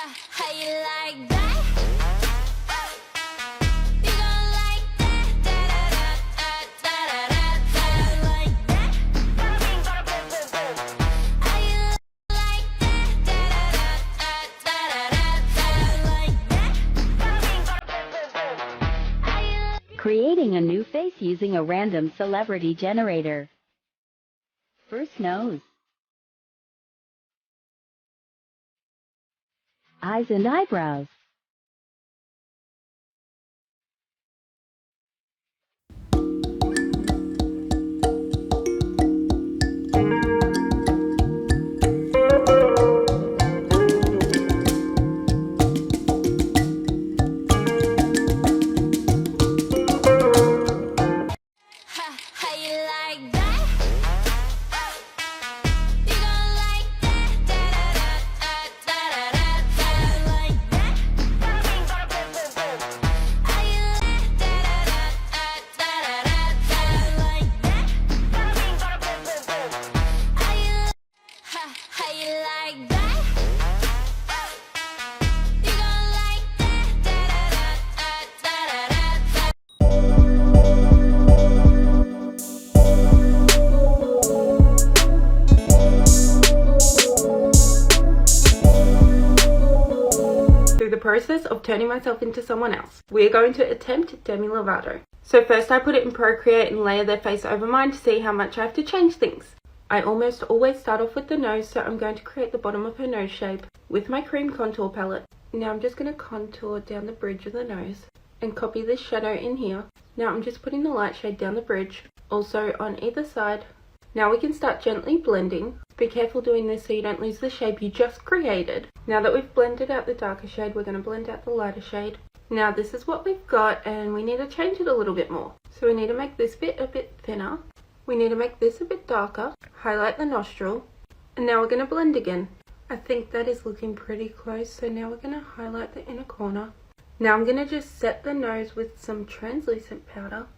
How you like that? You gon' like that? Da-da-da-da-da-da-da. Like that? How you like that? Da-da-da-da-da-da-da. Like that? How you Creating a new face using a random celebrity generator. First nose. Eyes and eyebrows. How you like that? You gon' like that? Da-da-da-da-da-da-da. Like that? How you like that? Da-da-da-da-da-da. Like that? How you like that? You gon' like that? Da-da-da-da-da-da-da. Through the process of turning myself into someone else, we are going to attempt Demi Lovato. So first I put it in Procreate and layer their face over mine to see how much I have to change things. I almost always start off with the nose, so I'm going to create the bottom of her nose shape with my cream contour palette. Now I'm just going to contour down the bridge of the nose and copy this shadow in here. Now I'm just putting the light shade down the bridge, also on either side. Now we can start gently blending. Be careful doing this so you don't lose the shape you just created. Now that we've blended out the darker shade, we're going to blend out the lighter shade. Now this is what we've got, and we need to change it a little bit more. So we need to make this bit a bit thinner. We need to make this a bit darker. Highlight the nostril. And now we're going to blend again. I think that is looking pretty close, so now we're going to highlight the inner corner. Now I'm going to just set the nose with some translucent powder.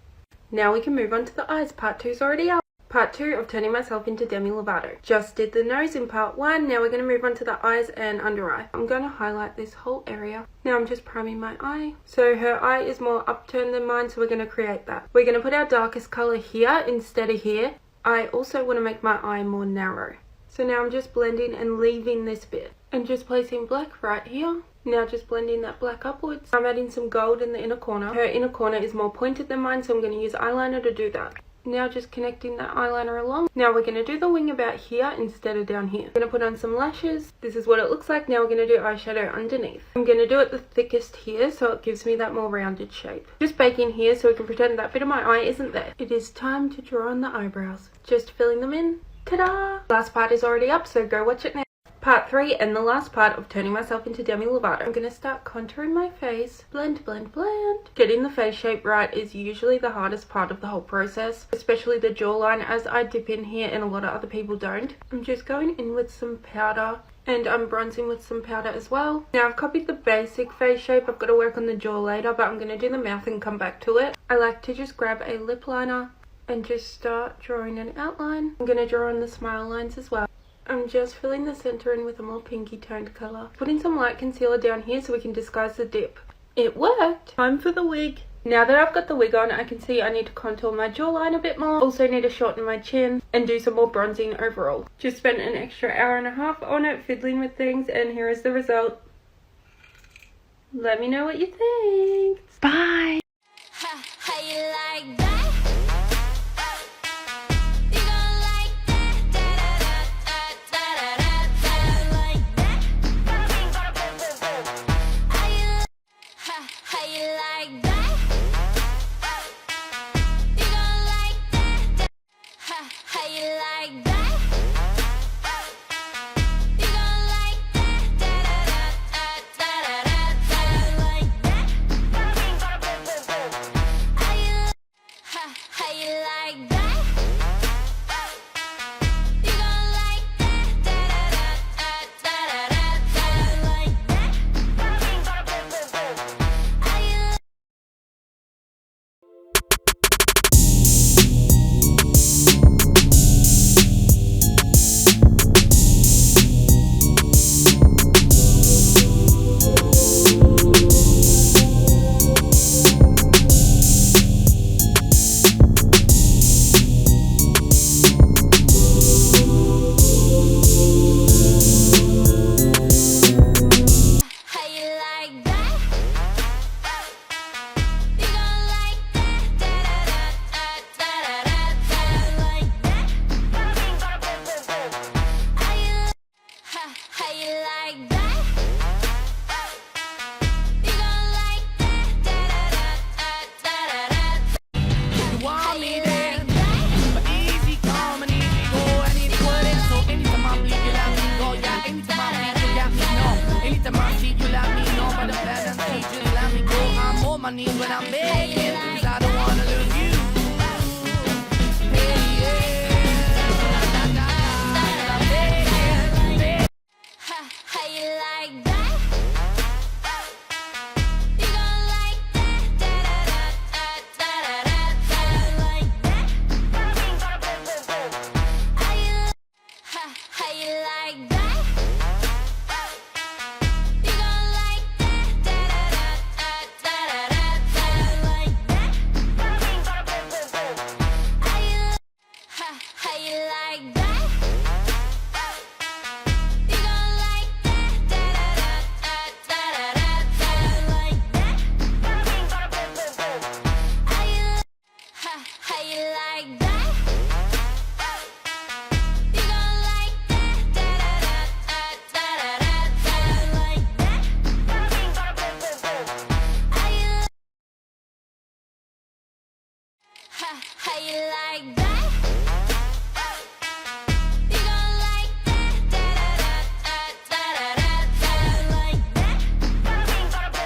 Now we can move on to the eyes. Part 2's already up. Part 2 of turning myself into Demi Lovato. Just did the nose in part 1. Now we're going to move on to the eyes and under eye. I'm going to highlight this whole area. Now I'm just priming my eye. So her eye is more upturned than mine, so we're going to create that. We're going to put our darkest color here instead of here. I also want to make my eye more narrow. So now I'm just blending and leaving this bit. And just placing black right here. Now just blending that black upwards. I'm adding some gold in the inner corner. Her inner corner is more pointed than mine, so I'm going to use eyeliner to do that. Now just connecting that eyeliner along. Now we're going to do the wing about here instead of down here. I'm going to put on some lashes. This is what it looks like. Now we're going to do eyeshadow underneath. I'm going to do it the thickest here so it gives me that more rounded shape. Just baking here so we can pretend that bit of my eye isn't there. It is time to draw on the eyebrows. Just filling them in. Ta-da! Last part is already up, so go watch it now. Part 3 and the last part of turning myself into Demi Lovato. I'm going to start contouring my face. Blend, blend, blend. Getting the face shape right is usually the hardest part of the whole process, especially the jawline, as I dip in here and a lot of other people don't. I'm just going in with some powder and I'm bronzing with some powder as well. Now I've copied the basic face shape. I've got to work on the jaw later, but I'm going to do the mouth and come back to it. I like to just grab a lip liner and just start drawing an outline. I'm going to draw on the smile lines as well. I'm just filling the center in with a more pinky toned colour. Putting some light concealer down here so we can disguise the dip. It worked! Time for the wig. Now that I've got the wig on, I can see I need to contour my jawline a bit more. Also need to shorten my chin and do some more bronzing overall. Just spent an extra hour and a half on it fiddling with things, and here is the result. Let me know what you think. Bye! How you like that? You gon' like that? Da-da-da-da-da-da. Like that? How you like that? You gon' like that? How you like that? You gon' like that? Da-da-da-da-da-da. Like that? my knees when I'm begging, 'cause I don't wanna lose you. Hey, yeah. I'm begging. How you like that? You gon' like that? Like that? How you like that? You gon' like that? Like that? How you like that? You gon' like that? Like that? How you like that? You gon' like that? Like that? How you like that? You gon' like that?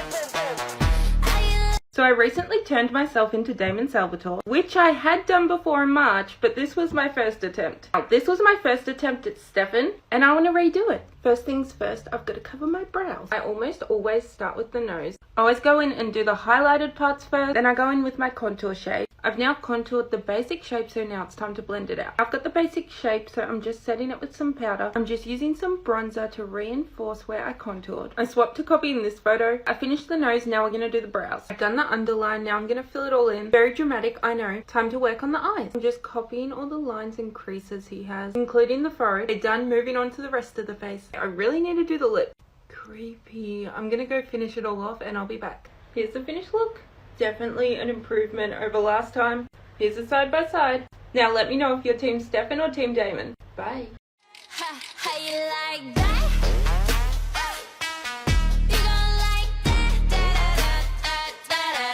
Like that? So I recently turned myself into Damon Salvatore, which I had done before in March, but this was my first attempt. Now, this was my first attempt at Stefan, and I want to redo it. First things first, I've got to cover my brows. I almost always start with the nose. I always go in and do the highlighted parts first, then I go in with my contour shade. I've now contoured the basic shape, so now it's time to blend it out. I've got the basic shape, so I'm just setting it with some powder. I'm just using some bronzer to reinforce where I contoured. I swapped to copying this photo. I finished the nose, now we're going to do the brows. I've done the underline, now I'm going to fill it all in. Very dramatic, I know. Time to work on the eyes. I'm just copying all the lines and creases he has, including the forehead. Okay, done, moving on to the rest of the face. I really need to do the lip. Creepy. I'm going to go finish it all off and I'll be back. Here's the finished look. Definitely an improvement over last time. Here's a side by side. Now let me know if you're Team Stefan or Team Damon. Bye. How you like that? You gon' like that? Like that?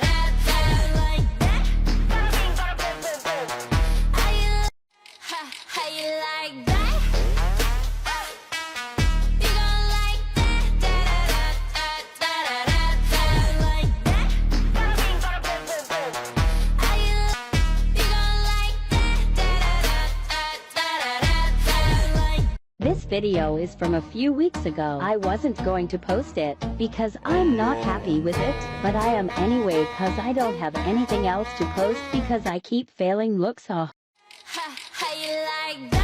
How you like that? You gon' like that? Like that? You gon' like that? This video is from a few weeks ago. I wasn't going to post it because I'm not happy with it, but I am anyway cause I don't have anything else to post because I keep failing looks. How you like that?